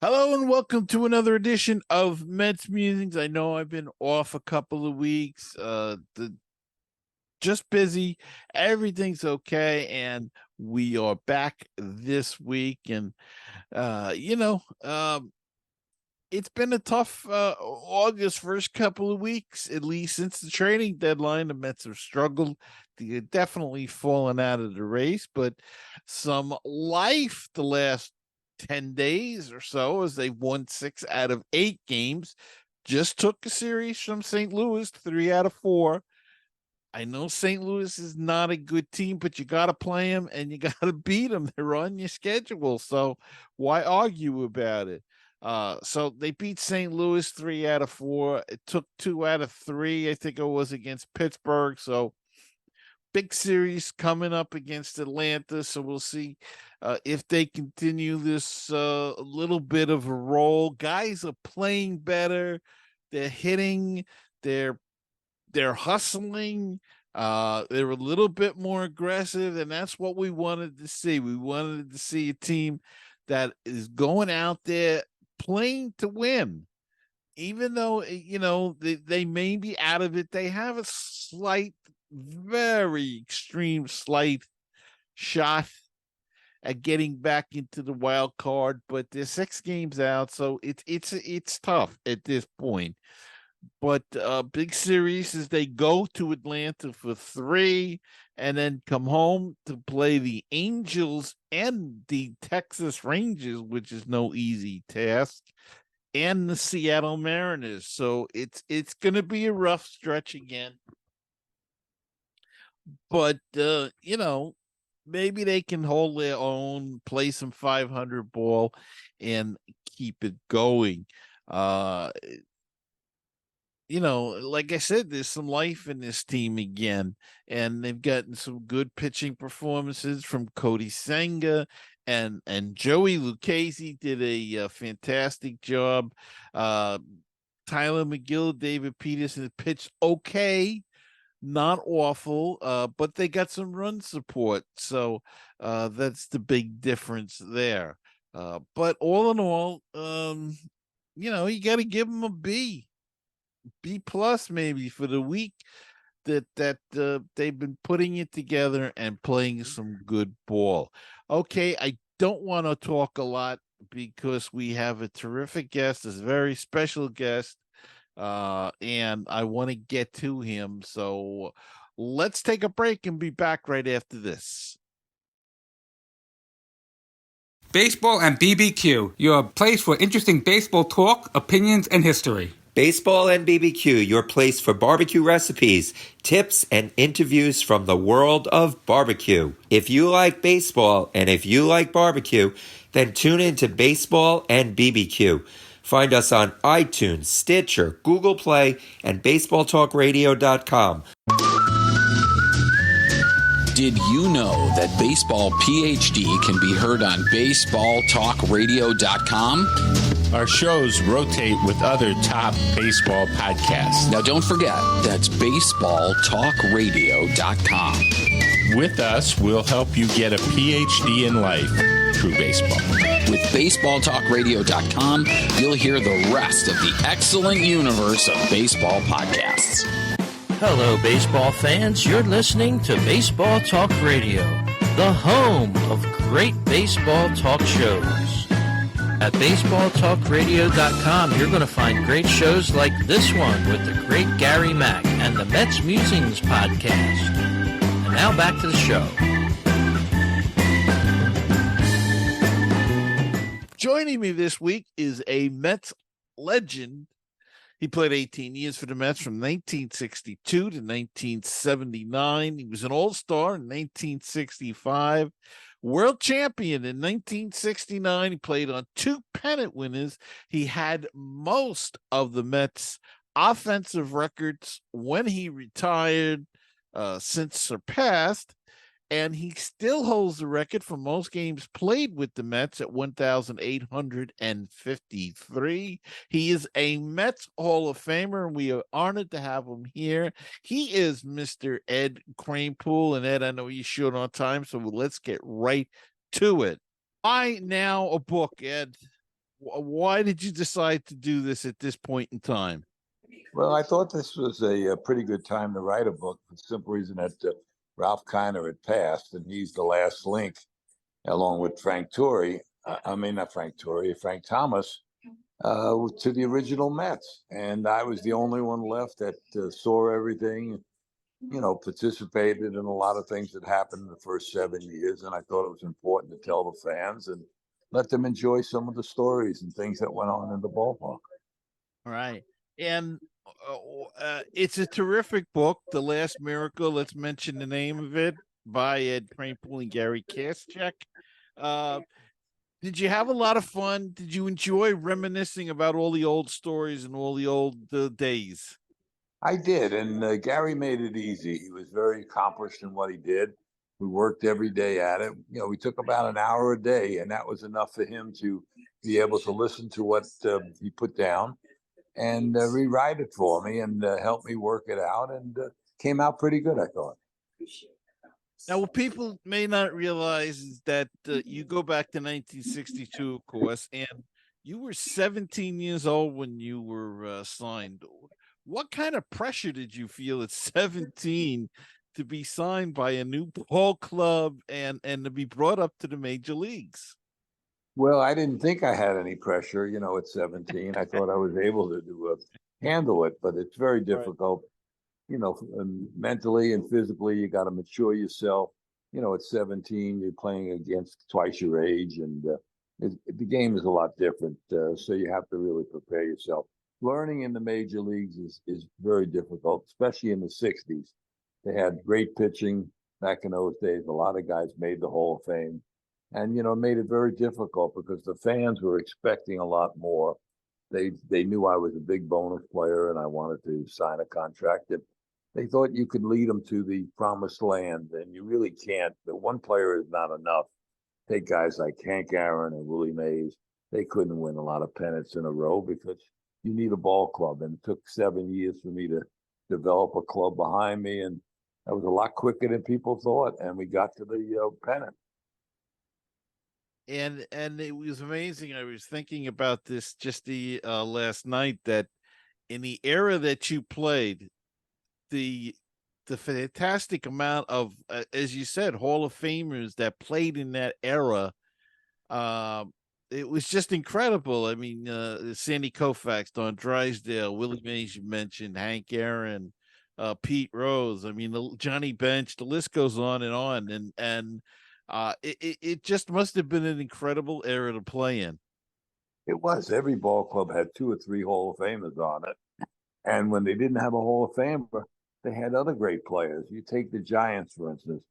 Hello and welcome to another edition of MetsMusings. I know I've been off a couple of weeks. Just busy. Everything's okay, and we are back this week. And uh, you know, um, it's been a tough August first couple of weeks, at least since the trading deadline. The Mets have struggled. They're definitely fallen out of the race, but some life the last 10 days or so as they've won 6 out of 8 games. Just took a series from St. Louis, 3 out of 4. I know St. Louis is not a good team, but you got to play them and you got to beat them. They're on your schedule. So why argue about it? So they beat St. Louis 3 out of 4. It took 2 out of 3, I think it was, against Pittsburgh. So big series coming up against Atlanta. So we'll see if they continue this little bit of a roll. Guys are playing better. They're hitting. They're they're hustling. They're a little bit more aggressive, and that's what we wanted to see. We wanted to see a team that is going out there playing to win. Even though they may be out of it, they have a slight, very extreme, slight shot at getting back into the wild card. But they're 6 games out, so it's tough at this point. But big series as they go to Atlanta for 3 and then come home to play the Angels and the Texas Rangers, which is no easy task, and the Seattle Mariners. So it's going to be a rough stretch again. But maybe they can hold their own, play some 500 ball, and keep it going. Uh, like I said, there's some life in this team again, and they've gotten some good pitching performances from Cody Senga and Joey Lucchesi did a fantastic job. Uh, Tyler McGill, David Peterson pitched okay, not awful, but they got some run support, so that's the big difference there. But all in all, you got to give them a B plus maybe for the week that they've been putting it together and playing some good ball. Okay, I don't want to talk a lot because we have a terrific guest, a very special guest, and I want to get to him. So let's take a break and be back right after this. Baseball and BBQ, your place for interesting baseball talk, opinions, and history. Baseball and BBQ, your place for barbecue recipes, tips, and interviews from the world of barbecue. If you like baseball and if you like barbecue, then tune in to Baseball and BBQ. Find us on iTunes, Stitcher, Google Play, and BaseballTalkRadio.com. Did you know that Baseball PhD can be heard on BaseballTalkRadio.com? Our shows rotate with other top baseball podcasts. Now don't forget, that's BaseballTalkRadio.com. With us, we'll help you get a PhD in life through baseball. With BaseballTalkRadio.com, you'll hear the rest of the excellent universe of baseball podcasts. Hello, baseball fans. You're listening to Baseball Talk Radio, the home of great baseball talk shows. At BaseballTalkRadio.com, you're going to find great shows like this one with the great Gary Mack and the MetsMusings podcast. And now back to the show. Joining me this week is a Mets legend. He played 18 years for the Mets from 1962 to 1979. He was an all-star in 1965, world champion in 1969. He played on 2 pennant winners. He had most of the Mets' offensive records when he retired, since surpassed. And he still holds the record for most games played with the Mets at 1,853. He is a Mets Hall of Famer, and we are honored to have him here. He is Mr. Ed Kranepool. And Ed, I know you're short on time, so let's get right to it. Why now a book, Ed? Why did you decide to do this at this point in time? Well, I thought this was a pretty good time to write a book for the simple reason that Ralph Kiner had passed, and he's the last link, along with Frank Torrey. I mean, not Frank Torrey, Frank Thomas, to the original Mets. And I was the only one left that saw everything, participated in a lot of things that happened in the first 7 years. And I thought it was important to tell the fans and let them enjoy some of the stories and things that went on in the ballpark. All right. And it's a terrific book, The Last Miracle. Let's mention the name of it, by Ed Kranepool and Gary Kaschek. Did you have a lot of fun? Did you enjoy reminiscing about all the old stories and all the old days? I did, and Gary made it easy. He was very accomplished in what he did. We worked every day at it. We took about an hour a day, and that was enough for him to be able to listen to what he put down and rewrite it for me and help me work it out, and came out pretty good, I thought. Now, what people may not realize is that you go back to 1962, of course, and you were 17 years old when you were signed. What kind of pressure did you feel at 17 to be signed by a new ball club and to be brought up to the major leagues? Well, I didn't think I had any pressure, at 17. I thought I was able to handle it, but it's very difficult. Mentally and physically, you got to mature yourself. At 17, you're playing against twice your age, and the game is a lot different. So you have to really prepare yourself. Learning in the major leagues is very difficult, especially in the 60s. They had great pitching back in those days. A lot of guys made the Hall of Fame, and it made it very difficult because the fans were expecting a lot more. They knew I was a big bonus player, and I wanted to sign a contract that they thought you could lead them to the promised land, and you really can't. The one player is not enough. Take guys like Hank Aaron and Willie Mays. They couldn't win a lot of pennants in a row because you need a ball club. And it took 7 years for me to develop a club behind me. And that was a lot quicker than people thought. And we got to the pennant. And it was amazing. I was thinking about this just the last night, that in the era that you played, the fantastic amount of, as you said, Hall of Famers that played in that era, it was just incredible. I mean, Sandy Koufax, Don Drysdale, Willie Mays, you mentioned, Hank Aaron, Pete Rose. I mean, Johnny Bench. The list goes on and on. And it just must have been an incredible era to play in. It was. Every ball club had 2 or 3 Hall of Famers on it. And when they didn't have a Hall of Famer, they had other great players. You take the Giants, for instance.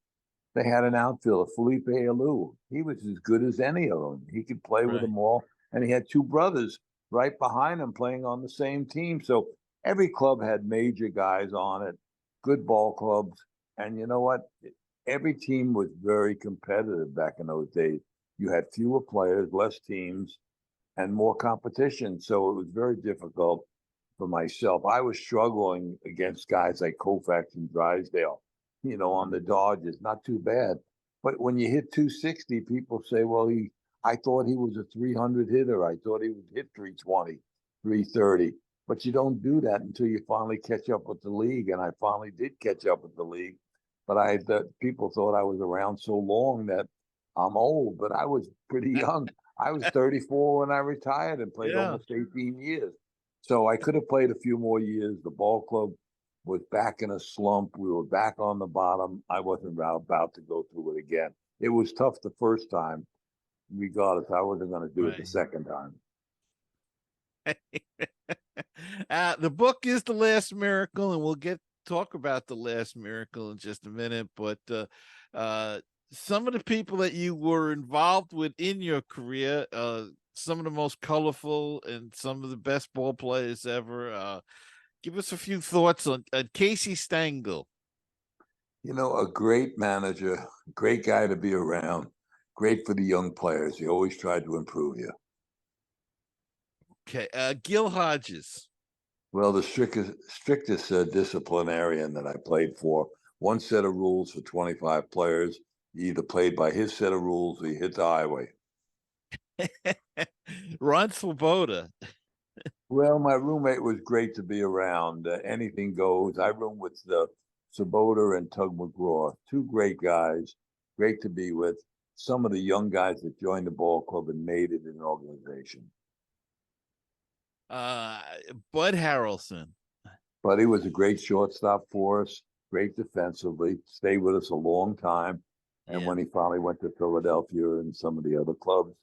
They had an outfielder, Felipe Alou. He was as good as any of them. He could play with them all. And he had 2 brothers right behind him playing on the same team. So every club had major guys on it, good ball clubs. And you know what? Every team was very competitive back in those days. You had fewer players, less teams, and more competition. So it was very difficult for myself. I was struggling against guys like Koufax and Drysdale, on the Dodgers. Not too bad. But when you hit 260, people say, well, I thought he was a 300 hitter. I thought he would hit 320, 330. But you don't do that until you finally catch up with the league. And I finally did catch up with the league. But people thought I was around so long that I'm old, but I was pretty young. I was 34 when I retired and played almost 18 years. So I could have played a few more years. The ball club was back in a slump. We were back on the bottom. I wasn't about to go through it again. It was tough the first time. Regardless, I wasn't going to do it the second time. The book is The Last Miracle, and we'll talk about The Last Miracle in just a minute. But some of the people that you were involved with in your career, some of the most colorful and some of the best ball players ever. Give us a few thoughts on Casey Stengel. A great manager, great guy to be around, great for the young players. He always tried to improve you. Okay, Gil Hodges. Well, the strictest disciplinarian that I played for. One set of rules for 25 players. You either played by his set of rules or you hit the highway. Ron Swoboda. Well, my roommate was great to be around. Anything goes. I roomed with Sabota and Tug McGraw, two great guys, great to be with. Some of the young guys that joined the ball club and made it in an organization. Bud Harrelson. But he was a great shortstop for us, great defensively, stayed with us a long time. And Yeah. when he finally went to Philadelphia and some of the other clubs,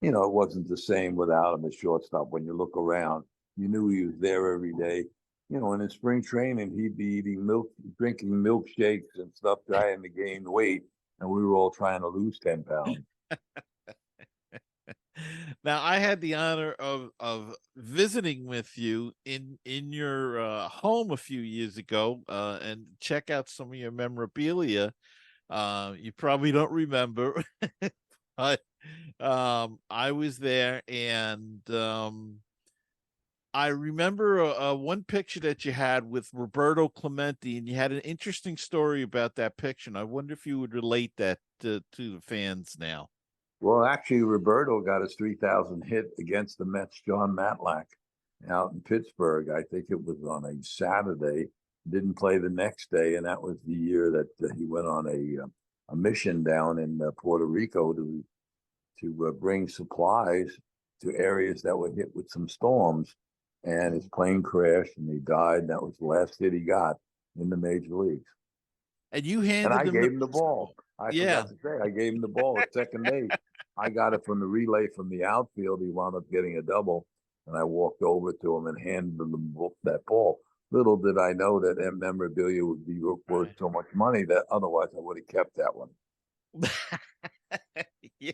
it wasn't the same without him as shortstop. When you look around, you knew he was there every day. And in spring training, he'd be eating milk, drinking milkshakes and stuff, trying to gain weight. And we were all trying to lose 10 pounds. Now, I had the honor of visiting with you in your home a few years ago, and check out some of your memorabilia. You probably don't remember, but I was there, and I remember one picture that you had with Roberto Clemente, and you had an interesting story about that picture. And I wonder if you would relate that to the fans now. Well, actually, Roberto got his 3,000 hit against the Mets, John Matlack, out in Pittsburgh. I think it was on a Saturday. Didn't play the next day, and that was the year that he went on a mission down in Puerto Rico to bring supplies to areas that were hit with some storms. And his plane crashed, and he died. And that was the last hit he got in the major leagues. And you And handed I him gave him the ball. I Yeah. forgot to say, I gave him the ball at second base. I got it from the relay from the outfield. He wound up getting a double, and I walked over to him and handed him that ball. Little did I know that memorabilia would be worth so much money that otherwise I would have kept that one. Yeah.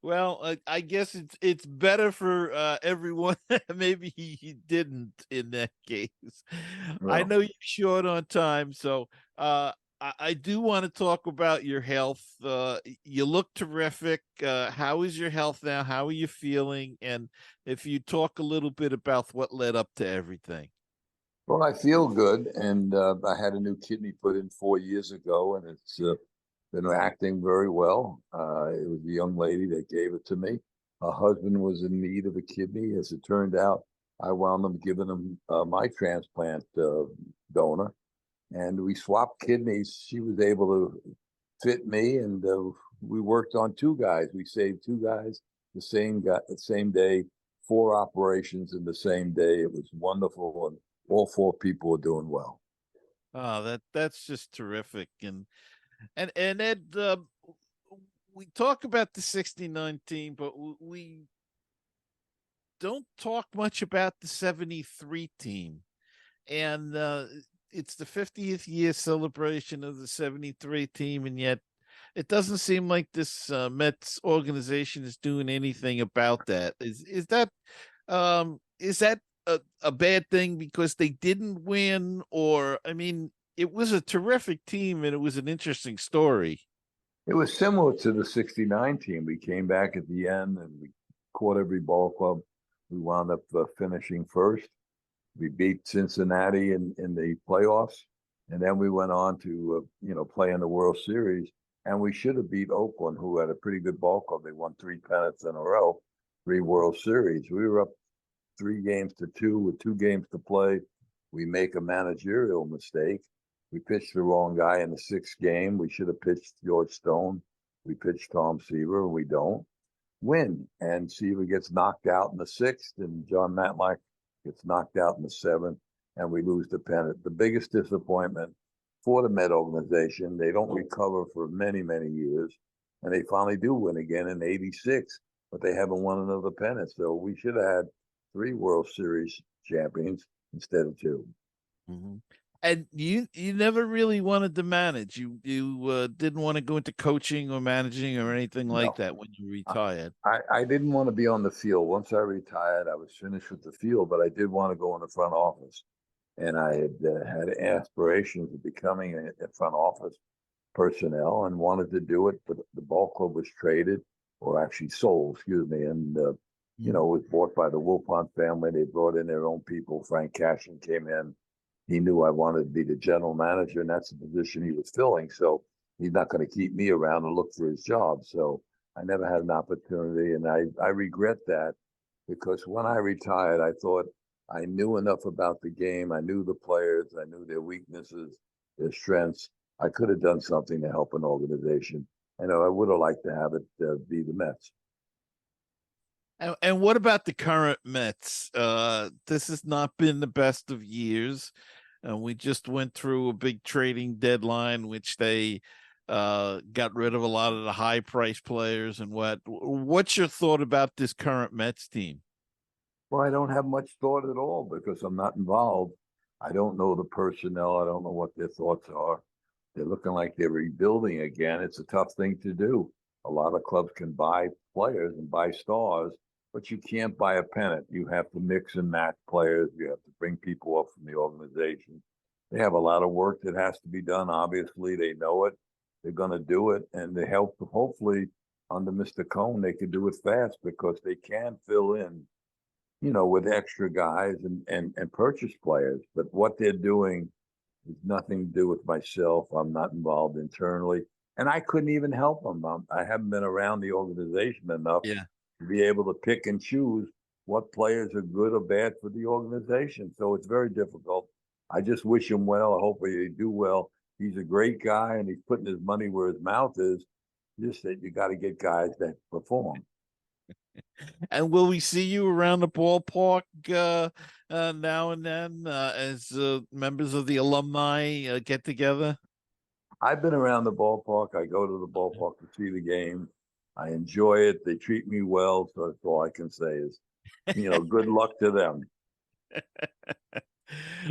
Well, I guess it's better for everyone. Maybe he didn't in that case. I Well, know you're short on time, so I do want to talk about your health. You look terrific. How is your health now? How are you feeling? And if you talk a little bit about what led up to everything. well, I feel good, and I had a new kidney put in 4 years ago, and it's been acting very well. It was a young lady that gave it to me. Her husband was in need of a kidney. As it turned out, I wound up giving him my transplant donor, and we swapped kidneys. She was able to fit me, and we worked on two guys. We saved two guys the same day, 4 operations in the same day. It was wonderful, and all 4 people are doing well. Oh, that's just terrific. And Ed, we talk about the '69 team, but we don't talk much about the '73 team. And it's the 50th year celebration of the '73 team, and yet it doesn't seem like this Mets organization is doing anything about that. Is that a bad thing because they didn't win? Or, I mean, it was a terrific team and it was an interesting story. It was similar to the '69 team. We came back at the end and we caught every ball club. We wound up finishing first. We beat Cincinnati in the playoffs, and then we went on to play in the World Series. And we should have beat Oakland, who had a pretty good ball club. They won 3 pennants in a row, 3 World Series. We were up 3-2 with 2 games to play. We make a managerial mistake. We pitched the wrong guy in the 6th game. We should have pitched George Stone. We pitched Tom Seaver, and we don't win. And Seaver gets knocked out in the 6th, and John Matlack gets knocked out in the 7th, and we lose the pennant. The biggest disappointment for the Met organization. They don't recover for many, many years, and they finally do win again in '86, but they haven't won another pennant. So we should have had 3 World Series champions instead of 2. Mm-hmm. And you never really wanted to manage. You didn't want to go into coaching or managing or anything like that when you retired. I didn't want to be on the field. Once I retired, I was finished with the field, but I did want to go in the front office. And I had aspirations of becoming a front office personnel and wanted to do it, but the ball club was traded, or actually sold, excuse me, and it was bought by the Wilpon family. They brought in their own people. Frank Cashin came in. He knew I wanted to be the general manager, and that's the position he was filling. So he's not going to keep me around and look for his job. So I never had an opportunity, and I regret that because when I retired, I thought I knew enough about the game. I knew the players. I knew their weaknesses, their strengths. I could have done something to help an organization. I know I would have liked to have it be the Mets. And what about the current Mets? This has not been the best of years. We just went through a big trading deadline, which they got rid of a lot of the high price players and what's your thought about this current Mets team? Well, I don't have much thought at all because I'm not involved. I don't know the personnel. I don't know what their thoughts are. They're looking like they're rebuilding again. It's a tough thing to do. A lot of clubs can buy players and buy stars, but you can't buy a pennant. You have to mix and match players. You have to bring people up from the organization. They have a lot of work that has to be done. Obviously, they know it. They're going to do it, and they help. Hopefully, under Mr. Cohn, they can do it fast because they can fill in, with extra guys and purchase players. But what they're doing has nothing to do with myself. I'm not involved internally, and I couldn't even help them. I haven't been around the organization enough Yeah. to be able to pick and choose what players are good or bad for the organization. So it's very difficult. I just wish him well. I hope they do well. He's a great guy, and he's putting his money where his mouth is. Just that you got to get guys that perform. And will we see you around the ballpark now and then as members of the alumni get together? I've been around the ballpark. I go to the ballpark to see the game. I enjoy it. They treat me well. So that's all I can say is, good luck to them.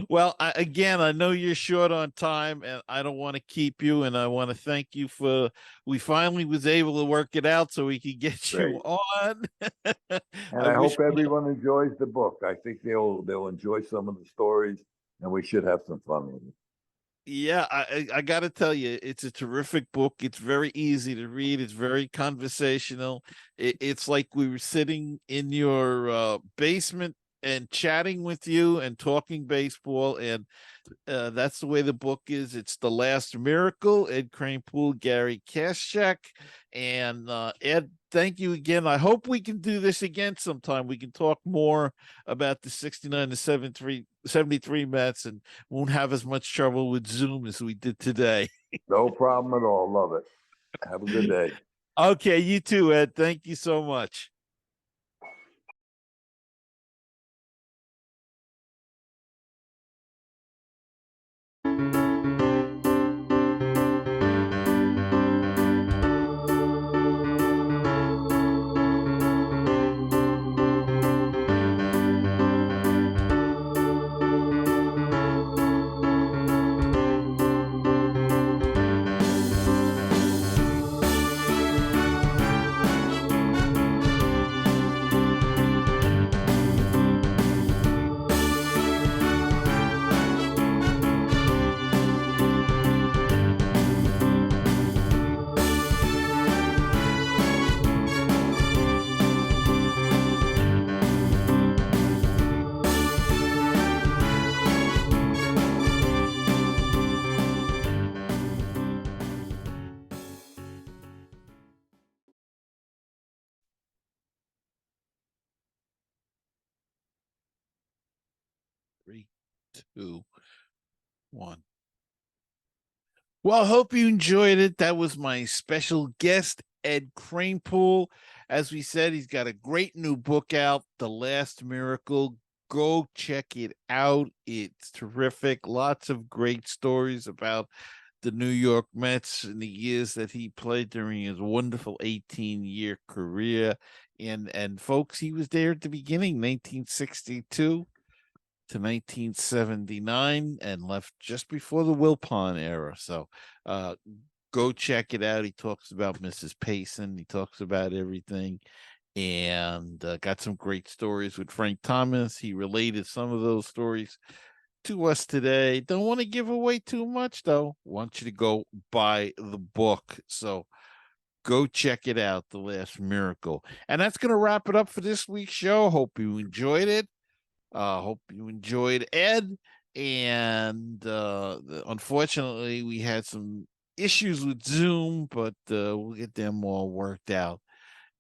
Well, again, I know you're short on time, and I don't want to keep you. And I want to thank you for. We finally was able to work it out so we could get Great. you on. And I hope everyone enjoys the book. I think they'll enjoy some of the stories, and we should have some fun with it. Yeah, I got to tell you, it's a terrific book. It's very easy to read. It's very conversational. It's like we were sitting in your basement and chatting with you and talking baseball, and that's the way the book is. It's The Last Miracle. Ed Kranepool, Gary Kaschak, and Ed, thank you again. I hope we can do this again sometime. We can talk more about the 69 to 73 Mets and won't have as much trouble with Zoom as we did today. No problem at all. Love it. Have a good day. Okay, you too, Ed. Thank you so much. Three, two, one. Well, hope you enjoyed it. That was my special guest, Ed Kranepool. As we said, he's got a great new book out, The Last Miracle. Go check it out. It's terrific. Lots of great stories about the New York Mets in the years that he played during his wonderful 18-year career. And folks, he was there at the beginning, 1962 to 1979, and left just before the Wilpon era. So go check it out. He talks about Mrs. Payson. He talks about everything, and got some great stories with Frank Thomas. He related some of those stories to us today. Don't want to give away too much, though. Want you to go buy the book. So go check it out, The Last Miracle. And that's going to wrap it up for this week's show. Hope you enjoyed it. Hope you enjoyed Ed. And unfortunately, we had some issues with Zoom, but we'll get them all worked out.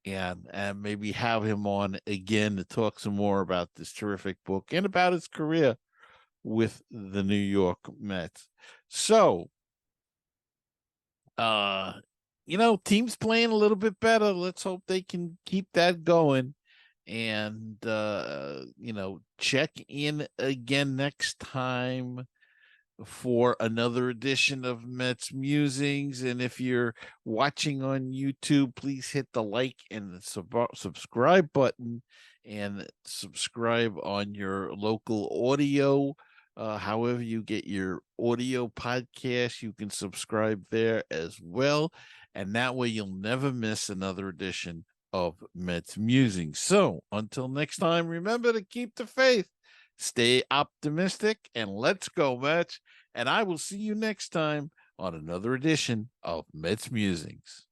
and maybe have him on again to talk some more about this terrific book and about his career with the New York Mets. So, teams playing a little bit better. Let's hope they can keep that going. And check in again next time for another edition of Mets Musings. And if you're watching on YouTube, please hit the like and the subscribe button, and subscribe on your local audio. However you get your audio podcast, you can subscribe there as well. And that way you'll never miss another edition of Mets Musings. So until next time, remember to keep the faith. Stay optimistic, and let's go, Mets. And I will see you next time on another edition of Mets Musings.